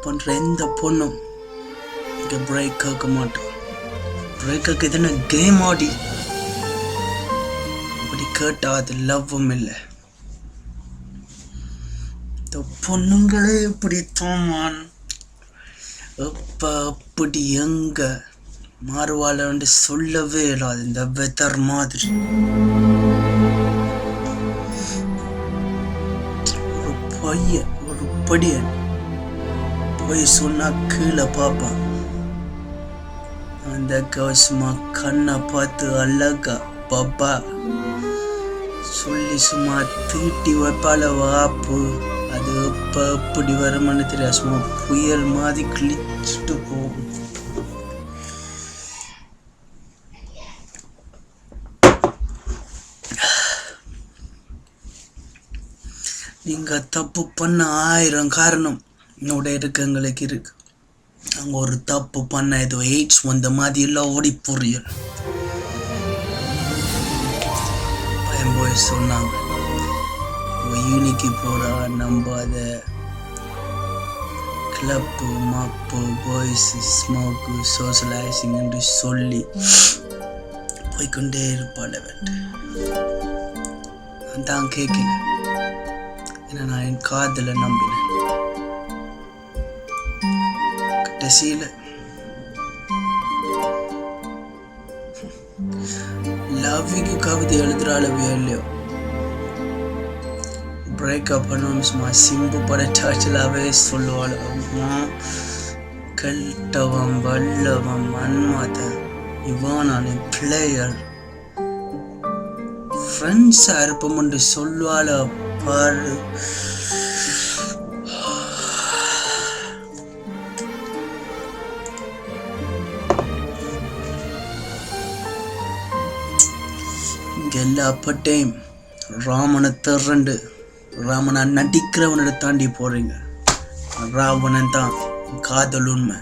பண்ணுற எந்த பொண்ணும் இங்கே பிரேக் கேட்க மாட்டோம். பிரேக்குக்கு எதுனா கேம் ஆடி அப்படி கேட்டால் அது லவ்வும் இல்லை. இந்த பொண்ணுங்களே இப்படி தோமான் எப்போ அப்படி எங்கே மாறுவாளன்னு சொல்லவே இல்லாது. இந்த வெதர் மாதிரி ஒரு பையன் ஒரு படியன் போய் சொன்னா கீழே பார்ப்பான். அந்த சும்மா கண்ணை பார்த்து அழகா பாப்பா சொல்லி சும்மா தீட்டி வைப்பால வாப்பு. அது எப்போ எப்படி வருமானு தெரியாது. சும்மா புயல் மாதிரி கிழிச்சிட்டு போகும். நீங்க தப்பு பண்ண 1000 காரணம் என்னோட இருக்கங்களுக்கு இருக்கு. அங்க ஒரு தப்பு பண்ண ஏதோ எய்ட்ஸ் வந்த மாதிரி எல்லாம் ஓடி புரியல் பயம் போய் சொன்னாங்க. யூனிக்கு போறா நம்பாத, கிளப்பு மப்பு பாய்ஸ் ஸ்மோக்கு சோஷியலைசிங் என்று சொல்லி போய்கொண்டே இருப்பாள். நான் தான் கேட்கல. ஏன்னா நான் என் காதலை நம்பினேன். கடைசியில் லவ்விக்கு கவிதை எழுதுறாளவே இல்லையோ, பிரேக்கப் பண்ணணும் சும்மா சிம்பு பட சாச்சலாவே சொல்லுவாள். அம்மா கெட்டவன் வல்லவன் மன்மத இவன் நான் பிளேயர் ஃப்ரெண்ட்ஸா இருப்போம் என்று சொல்லுவாள். பாரு இங்க எல்லா பட்டையும் ராமனை திரண்டு ராமனை நடிக்கிறவனை தாண்டி போறீங்க. ராவணன் தான் காதல் உண்மை.